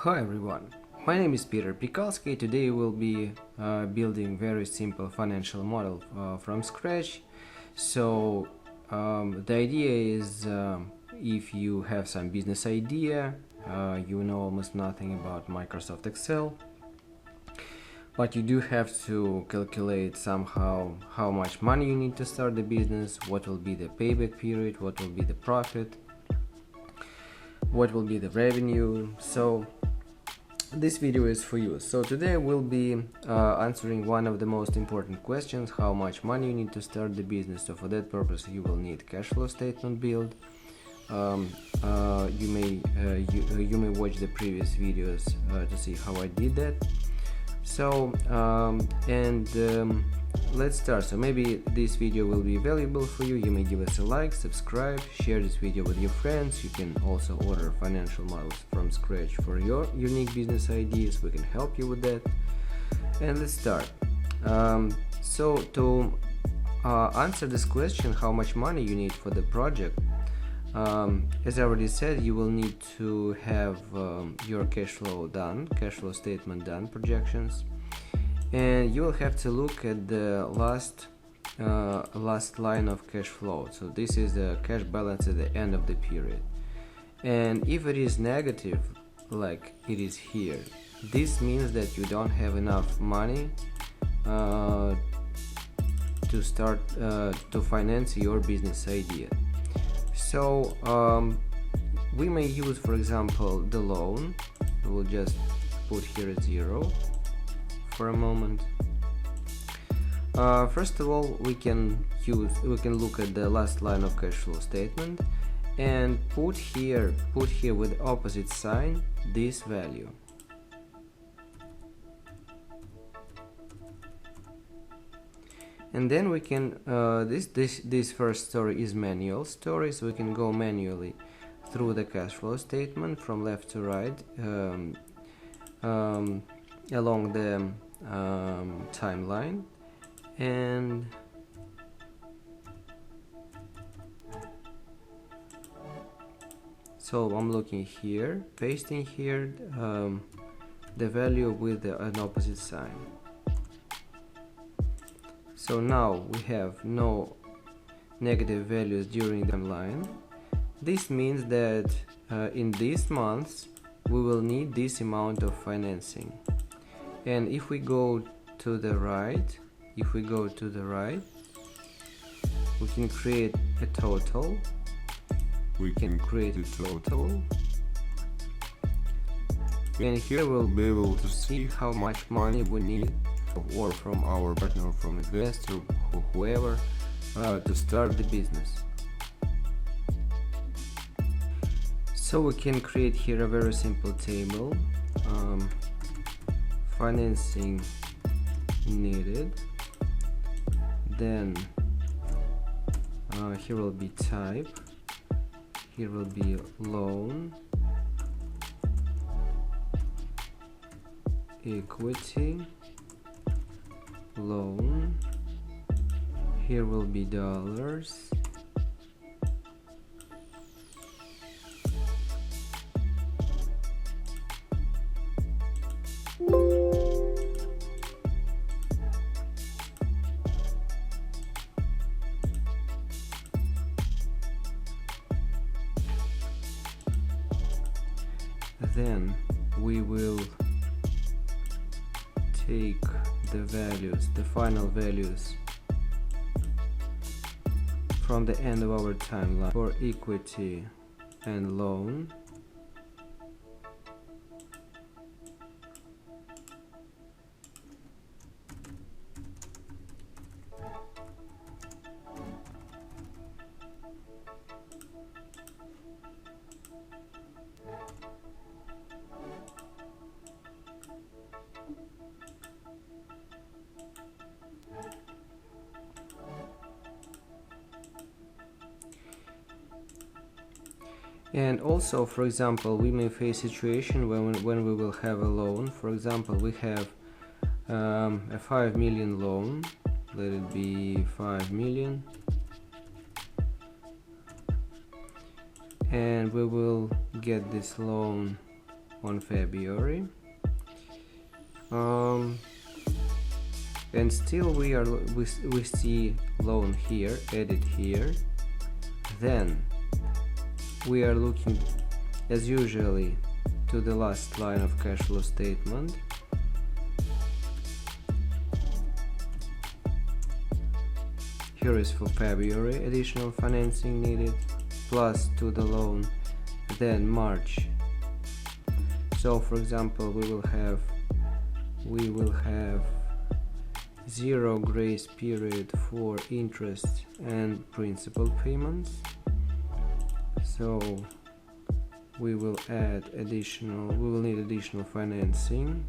Hi everyone, my name is piterpakulski. Today we'll be building very simple financial model from scratch. So the idea is if you have some business idea, you know almost nothing about Microsoft Excel, but you do have to calculate somehow how much money you need to start the business, what will be the payback period, what will be the profit, what will be the revenue. So this video is for you. So today we'll be answering one of the most important questions: how much money you need to start the business. So for that purpose you will need cash flow statement build. You may watch the previous videos to see how I did that. So let's start. So maybe this video will be valuable for you. You may give us a like, subscribe, share this video with your friends. You can also order financial models from scratch for your unique business ideas. We can help you with that. And let's start. So to answer this question, how much money you need for the project, as I already said, you will need to have your cash flow done, cash flow statement done, projections, and you will have to look at the last line of cash flow. So this is the cash balance at the end of the period, and if it is negative like it is here, this means that you don't have enough money to start to finance your business idea. So we may use, for example, the loan. We'll just put here a 0 for a moment. First of all, we can look at the last line of cash flow statement and put here with opposite sign this value. And then we can this first story is manual story, so we can go manually through the cash flow statement from left to right along the timeline. And so I'm looking here, pasting here the value with an opposite sign. So now we have no negative values during the line. This means that in these months we will need this amount of financing. And if we go to the right, we can create a total. And here we'll be able to see how much money we need, or from our partner, or from investor, or whoever, to start the business. So we can create here a very simple table. Financing needed, then here will be type, here will be loan, equity, loan, here will be dollars, then we will take the values, the final values from the end of our timeline for equity and loan. And also, for example, we may face a situation when we will have a loan. For example, we have a 5 million loan. Let it be 5 million. and we will get this loan on February, and still we see loan here, edit here. Then we are looking as usually to the last line of cash flow statement. Here is for February, additional financing needed, plus to the loan. Then March. So for example, we will have 0 grace period for interest and principal payments. So we will need additional financing.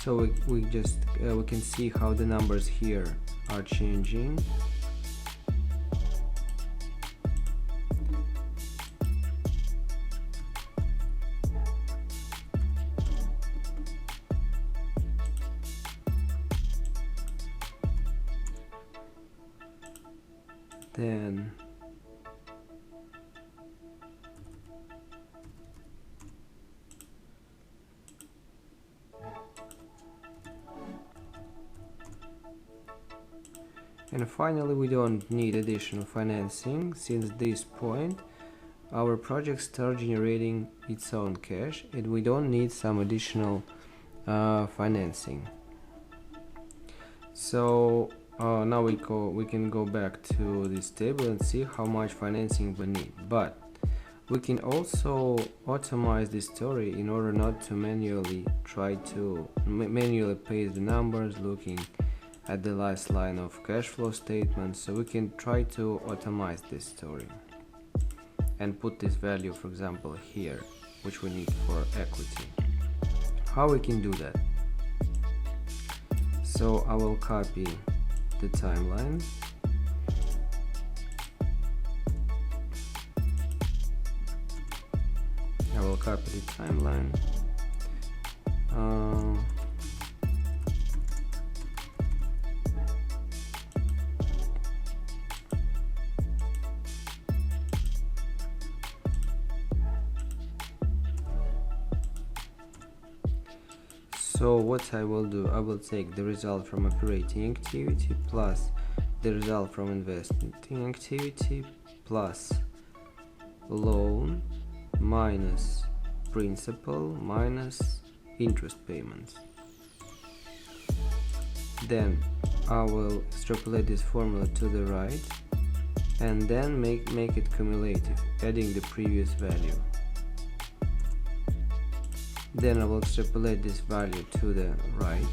So we can see how the numbers here are changing. Then and finally, we don't need additional financing. Since this point our project starts generating its own cash and we don't need some additional financing. So now we can go back to this table and see how much financing we need, but we can also automate this story in order not to manually paste the numbers looking at the last line of cash flow statement. So we can try to automate this story and put this value, for example, here, which we need for equity. How we can do that? So I will copy the timeline. So what I will do, I will take the result from operating activity plus the result from investing activity plus loan minus principal minus interest payments. Then I will extrapolate this formula to the right and then make it cumulative, adding the previous value. Then I will extrapolate this value to the right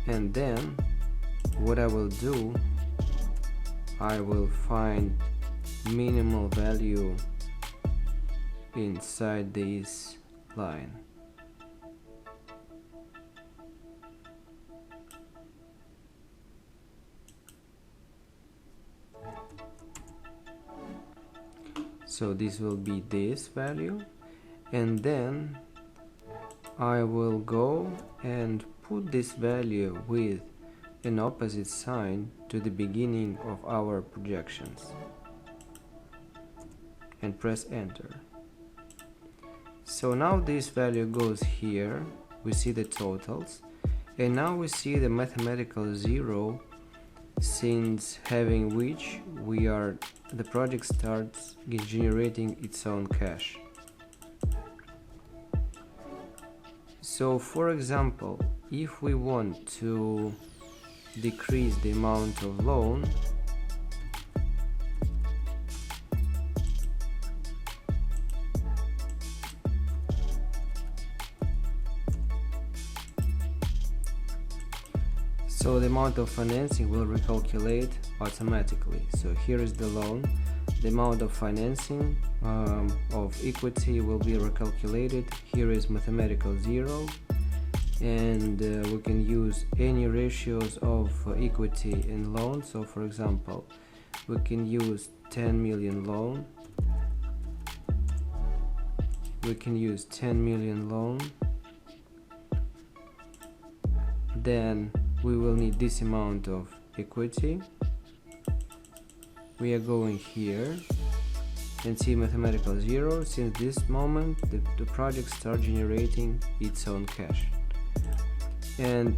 and then what I will do, I will find minimal value inside this line. So this will be this value, and then I will go and put this value with an opposite sign to the beginning of our projections and press enter. So now this value goes here, we see the totals, and now we see the mathematical zero, since having which the project starts generating its own cash. So for example, if we want to decrease the amount of loan, so the amount of financing will recalculate automatically. So here is the loan, the amount of financing of equity will be recalculated. Here is mathematical zero, and we can use any ratios of equity and loan. So for example, we can use 10 million loan. We can use 10 million loan. Then we will need this amount of equity. We are going here and see mathematical zero. Since this moment the project starts generating its own cash. And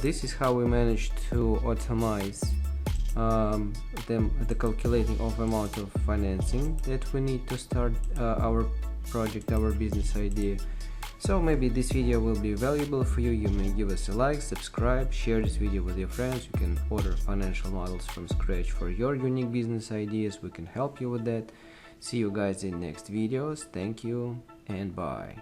this is how we managed to automate the calculating of amount of financing that we need to start our project, our business idea. So maybe this video will be valuable for you. You may give us a like, subscribe, share this video with your friends. You can order financial models from scratch for your unique business ideas. We can help you with that. See you guys in next videos. Thank you and bye.